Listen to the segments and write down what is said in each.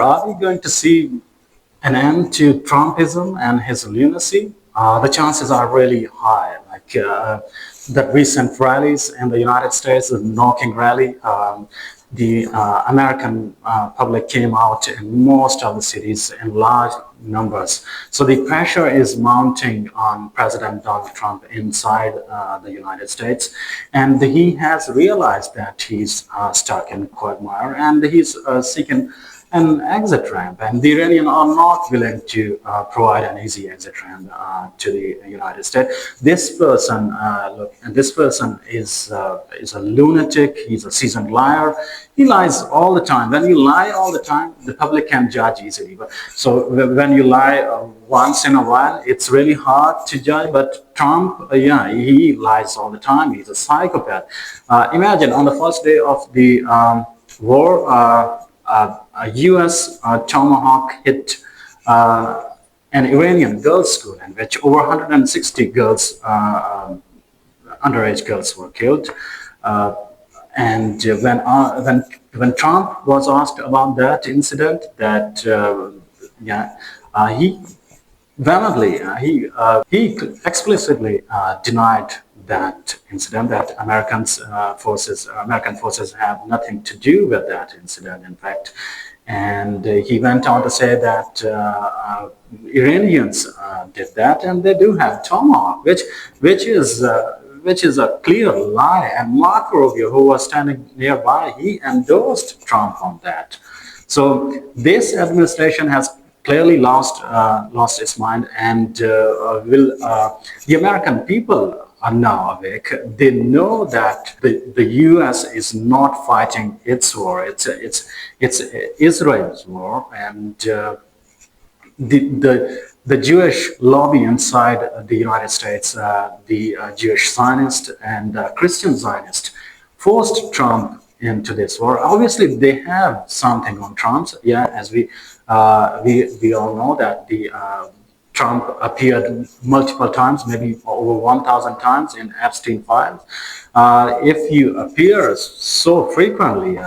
Are we going to see an end to Trumpism and his lunacy? The chances are really high. The recent rallies in the United States, the knocking rally, the American public came out in most of the cities in large numbers. So the pressure is mounting on President Donald Trump inside the United States. And he has realized that he's stuck in a quagmire and he's seeking an exit ramp, and the Iranians are not willing to provide an easy exit ramp to the United States. This person is a lunatic. He's a seasoned liar. He lies all the time. When you lie all the time, the public can judge easily. So when you lie once in a while, it's really hard to judge. But Trump, he lies all the time. He's a psychopath. Imagine on the first day of the war. A U.S. Tomahawk hit an Iranian girls' school in which over 160 girls, underage girls, were killed. And when Trump was asked about that incident, he vehemently, he explicitly denied that incident, that American forces have nothing to do with that incident, in fact. And he went on to say that Iranians did that, and they do have Tomahawk, which is a clear lie. And Marco Rubio, who was standing nearby, he endorsed Trump on that. So this administration has clearly lost its mind, and the American people are now awake. They know that the U.S. is not fighting its war; it's Israel's war, and the Jewish lobby inside the United States, the Jewish Zionist and Christian Zionist, forced Trump into this war. Obviously, they have something on Trump. As we all know that the Trump appeared multiple times, maybe over 1,000 times in Epstein files. If you appear so frequently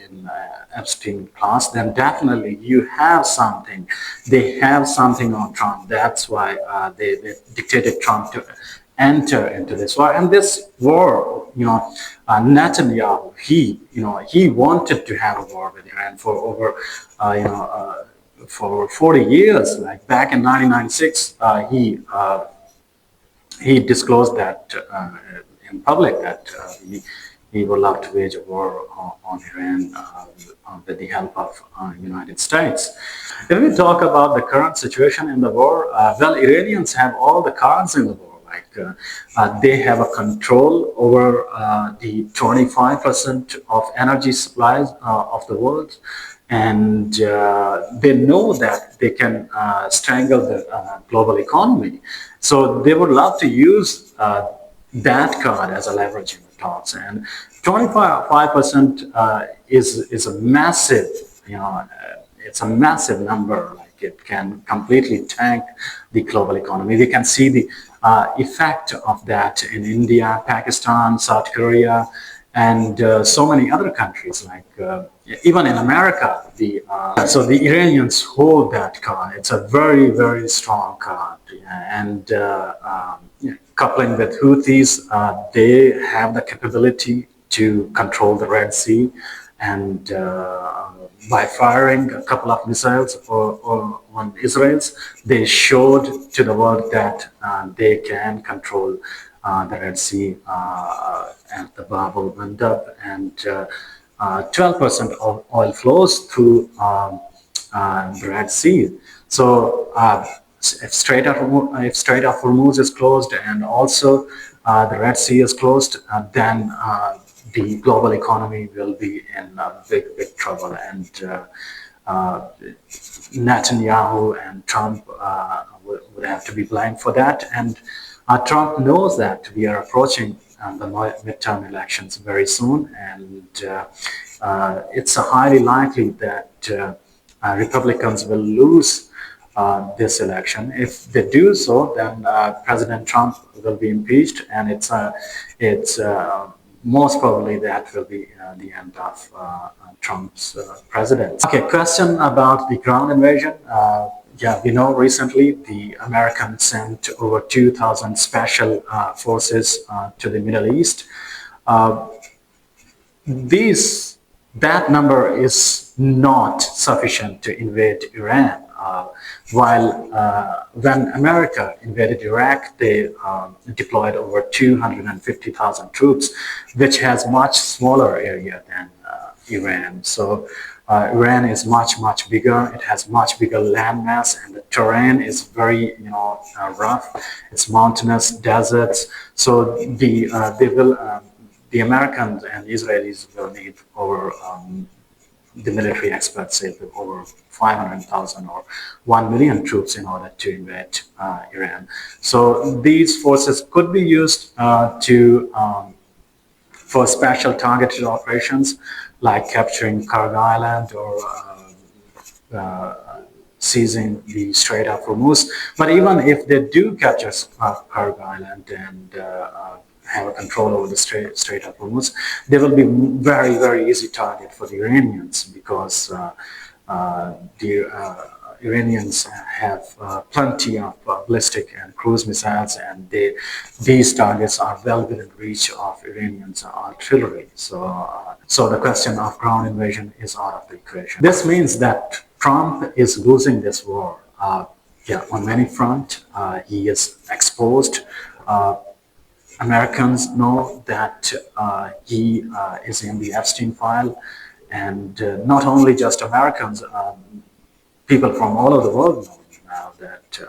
in Epstein class, then definitely you have something. They have something on Trump. That's why they dictated Trump to enter into this war. And this war, Netanyahu, he wanted to have a war with Iran for over, for 40 years. Like back in 1996, he disclosed that in public that he would love to wage a war on Iran with the help of United States. If we talk about the current situation in the war, Iranians have all the cards in the war. They have a control over the 25% of energy supplies of the world, and they know that they can strangle the global economy. So they would love to use that card as a leverage in the talks. And 25% is a massive, it's a massive number. Like it can completely tank the global economy. We can see the effect of that in India, Pakistan, South Korea, and so many other countries. Like even in America, so the Iranians hold that card. It's a very, very strong card, and coupling with Houthis, they have the capability to control the Red Sea, and by firing a couple of missiles on Israel, they showed to the world that they can control the Red Sea and the Bab el-Mandab, and 12% of oil flows through the Red Sea. So if Strait of Hormuz is closed and also the Red Sea is closed, then the global economy will be in big, big trouble. And Netanyahu and Trump would have to be blamed for that. And Trump knows that we are approaching the midterm elections very soon, and it's highly likely that Republicans will lose this election. If they do so, then President Trump will be impeached, and most probably that will be the end of Trump's presidency. Okay, question about the ground invasion. Yeah, we know recently the Americans sent over 2,000 special forces to the Middle East. Uh, these that number is not sufficient to invade Iran. While when America invaded Iraq, they deployed over 250,000 troops, which has much smaller area than Iran. So Iran is much bigger. It has much bigger landmass, and the terrain is very rough. It's mountainous, deserts. So the Americans and Israelis will need over the military experts say over 500,000 or 1 million troops in order to invade Iran. So these forces could be used for special targeted operations like capturing Karg Island or seizing the Strait of Hormuz. But even if they do capture Karg Island and have control over the Strait of Hormuz, they will be very easy target for the Iranians because the Iranians have plenty of ballistic and cruise missiles, and these targets are well within reach of Iranians' artillery. So the question of ground invasion is out of the equation. This means that Trump is losing this war. Yeah, on many fronts, he is exposed. Americans know that he is in the Epstein file, and not only just Americans, people from all over the world know now that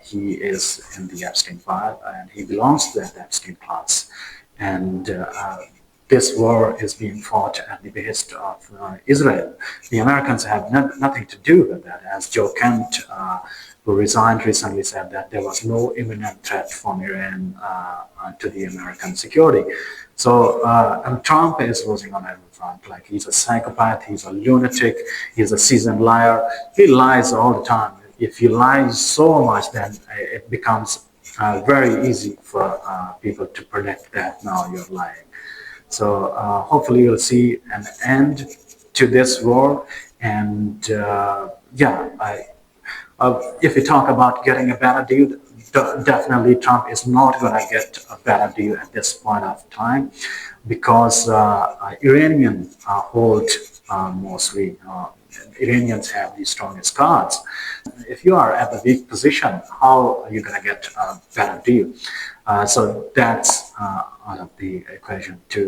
he is in the Epstein file and he belongs to that Epstein class. And this war is being fought at the behest of Israel. The Americans have nothing to do with that, as Joe Kent, who resigned recently, said that there was no imminent threat from Iran to the American security. So and Trump is losing on every front. Like, he's a psychopath, he's a lunatic, he's a seasoned liar. He lies all the time. If you lie so much, then it becomes very easy for people to predict that now you're lying. So hopefully you'll see an end to this war. And if we talk about getting a better deal, definitely Trump is not going to get a better deal at this point of time, because Iranians hold mostly. Iranians have the strongest cards. If you are at the weak position, how are you going to get a better deal? So that's out of the equation too.